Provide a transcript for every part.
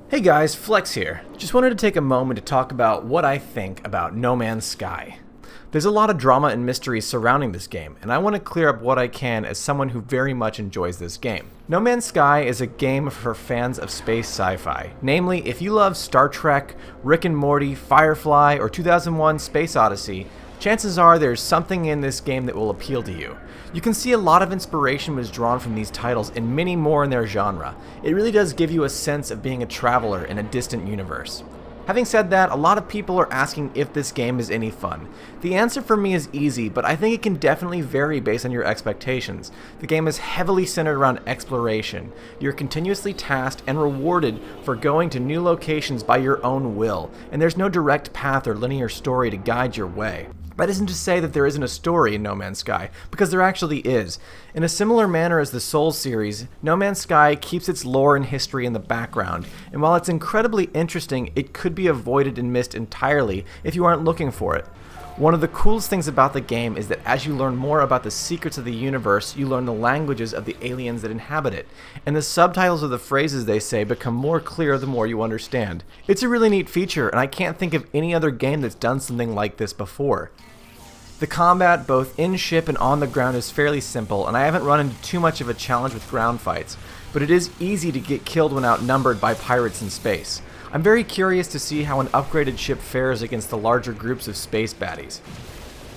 Hey guys, Flex here. Just wanted to take a moment to talk about what I think about No Man's Sky. There's a lot of drama and mystery surrounding this game, and I want to clear up what I can as someone who very much enjoys this game. No Man's Sky is a game for fans of space sci-fi. Namely, if you love Star Trek, Rick and Morty, Firefly, or 2001 Space Odyssey, chances are there's something in this game that will appeal to you. You can see a lot of inspiration was drawn from these titles and many more in their genre. It really does give you a sense of being a traveler in a distant universe. Having said that, a lot of people are asking if this game is any fun. The answer for me is easy, but I think it can definitely vary based on your expectations. The game is heavily centered around exploration. You're continuously tasked and rewarded for going to new locations by your own will, and there's no direct path or linear story to guide your way. That isn't to say that there isn't a story in No Man's Sky, because there actually is. In a similar manner as the Souls series, No Man's Sky keeps its lore and history in the background, and while it's incredibly interesting, it could be avoided and missed entirely if you aren't looking for it. One of the coolest things about the game is that as you learn more about the secrets of the universe, you learn the languages of the aliens that inhabit it, and the subtitles of the phrases they say become more clear the more you understand. It's a really neat feature, and I can't think of any other game that's done something like this before. The combat, both in-ship and on the ground, is fairly simple, and I haven't run into too much of a challenge with ground fights, but it is easy to get killed when outnumbered by pirates in space. I'm very curious to see how an upgraded ship fares against the larger groups of space baddies.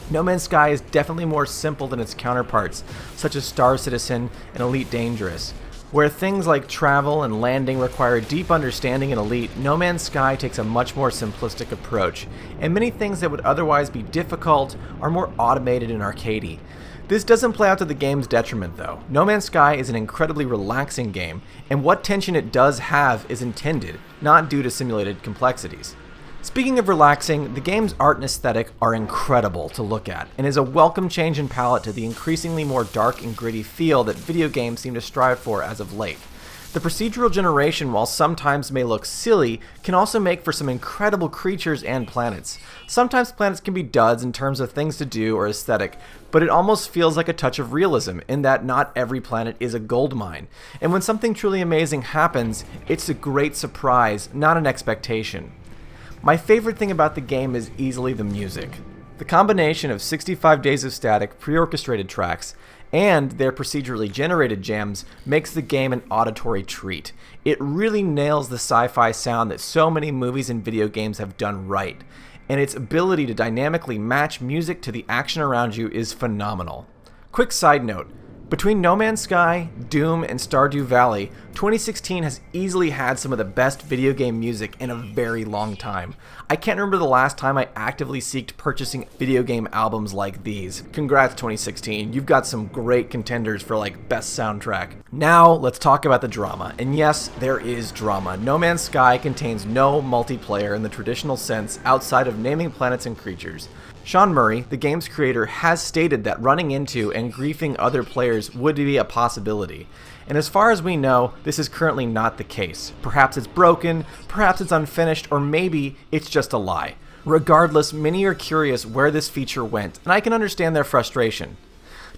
No Man's Sky is definitely more simple than its counterparts, such as Star Citizen and Elite Dangerous. Where things like travel and landing require deep understanding in Elite, No Man's Sky takes a much more simplistic approach, and many things that would otherwise be difficult are more automated and arcadey. This doesn't play out to the game's detriment though. No Man's Sky is an incredibly relaxing game, and what tension it does have is intended, not due to simulated complexities. Speaking of relaxing, the game's art and aesthetic are incredible to look at, and is a welcome change in palette to the increasingly more dark and gritty feel that video games seem to strive for as of late. The procedural generation, while sometimes may look silly, can also make for some incredible creatures and planets. Sometimes planets can be duds in terms of things to do or aesthetic, but it almost feels like a touch of realism in that not every planet is a gold mine. And when something truly amazing happens, it's a great surprise, not an expectation. My favorite thing about the game is easily the music. The combination of 65 Days of Static pre-orchestrated tracks and their procedurally generated jams makes the game an auditory treat. It really nails the sci-fi sound that so many movies and video games have done right, and its ability to dynamically match music to the action around you is phenomenal. Quick side note. Between No Man's Sky, Doom, and Stardew Valley, 2016 has easily had some of the best video game music in a very long time. I can't remember the last time I actively seeked purchasing video game albums like these. Congrats 2016, you've got some great contenders for best soundtrack. Now let's talk about the drama, and yes, there is drama. No Man's Sky contains no multiplayer in the traditional sense outside of naming planets and creatures. Sean Murray, the game's creator, has stated that running into and griefing other players would be a possibility. And as far as we know, this is currently not the case. Perhaps it's broken, perhaps it's unfinished, or maybe it's just a lie. Regardless, many are curious where this feature went, and I can understand their frustration.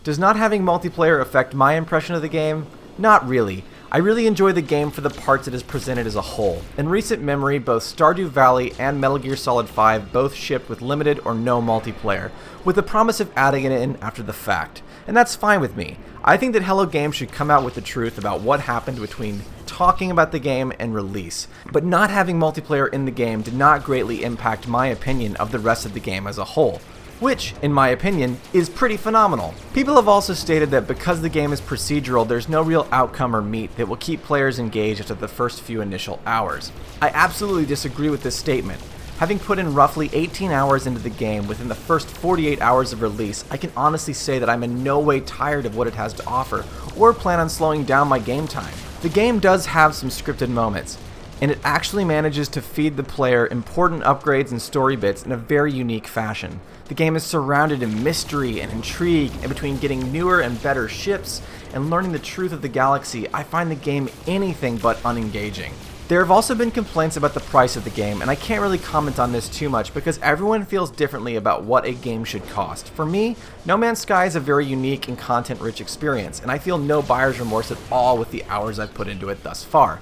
Does not having multiplayer affect my impression of the game? Not really. I really enjoy the game for the parts it is presented as a whole. In recent memory, both Stardew Valley and Metal Gear Solid 5 both shipped with limited or no multiplayer, with the promise of adding it in after the fact. And that's fine with me. I think that Hello Games should come out with the truth about what happened between talking about the game and release. But not having multiplayer in the game did not greatly impact my opinion of the rest of the game as a whole, which, in my opinion, is pretty phenomenal. People have also stated that because the game is procedural, there's no real outcome or meat that will keep players engaged after the first few initial hours. I absolutely disagree with this statement. Having put in roughly 18 hours into the game within the first 48 hours of release, I can honestly say that I'm in no way tired of what it has to offer, or plan on slowing down my game time. The game does have some scripted moments, and it actually manages to feed the player important upgrades and story bits in a very unique fashion. The game is surrounded in mystery and intrigue, and between getting newer and better ships and learning the truth of the galaxy, I find the game anything but unengaging. There have also been complaints about the price of the game, and I can't really comment on this too much because everyone feels differently about what a game should cost. For me, No Man's Sky is a very unique and content-rich experience, and I feel no buyer's remorse at all with the hours I've put into it thus far.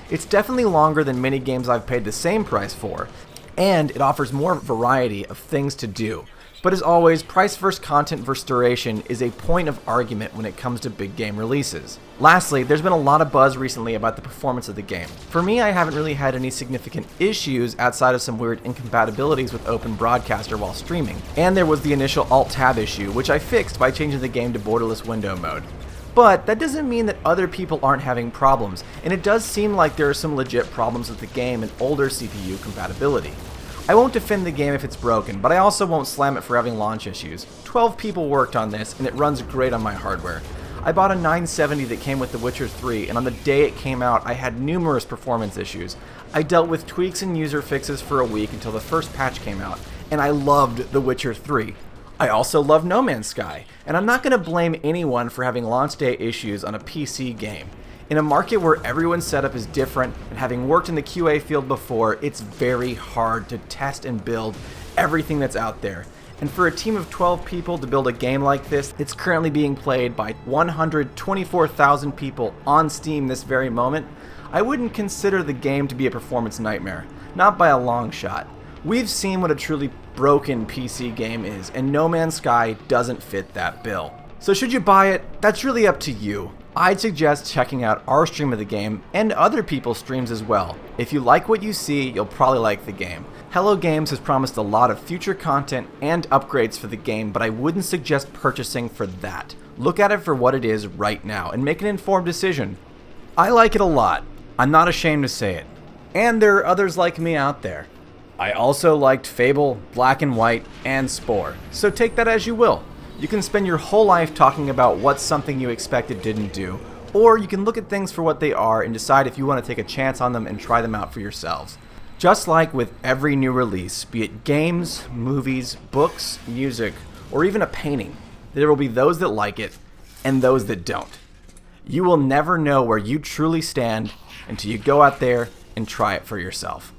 It's definitely longer than many games I've paid the same price for, and it offers more variety of things to do. But as always, price versus content versus duration is a point of argument when it comes to big game releases. Lastly, there's been a lot of buzz recently about the performance of the game. For me, I haven't really had any significant issues outside of some weird incompatibilities with Open Broadcaster while streaming. And there was the initial Alt-Tab issue, which I fixed by changing the game to borderless window mode. But that doesn't mean that other people aren't having problems, and it does seem like there are some legit problems with the game and older CPU compatibility. I won't defend the game if it's broken, but I also won't slam it for having launch issues. 12 people worked on this, and it runs great on my hardware. I bought a 970 that came with The Witcher 3, and on the day it came out, I had numerous performance issues. I dealt with tweaks and user fixes for a week until the first patch came out, and I loved The Witcher 3. I also love No Man's Sky, and I'm not going to blame anyone for having launch day issues on a PC game. In a market where everyone's setup is different, and having worked in the QA field before, it's very hard to test and build everything that's out there. And for a team of 12 people to build a game like this, it's currently being played by 124,000 people on Steam this very moment, I wouldn't consider the game to be a performance nightmare. Not by a long shot. We've seen what a truly broken PC game is, and No Man's Sky doesn't fit that bill. So should you buy it? That's really up to you. I'd suggest checking out our stream of the game and other people's streams as well. If you like what you see, you'll probably like the game. Hello Games has promised a lot of future content and upgrades for the game, but I wouldn't suggest purchasing for that. Look at it for what it is right now and make an informed decision. I like it a lot. I'm not ashamed to say it. And there are others like me out there. I also liked Fable, Black and White, and Spore, so take that as you will. You can spend your whole life talking about what something you expected didn't do, or you can look at things for what they are and decide if you want to take a chance on them and try them out for yourselves. Just like with every new release, be it games, movies, books, music, or even a painting, there will be those that like it and those that don't. You will never know where you truly stand until you go out there and try it for yourself.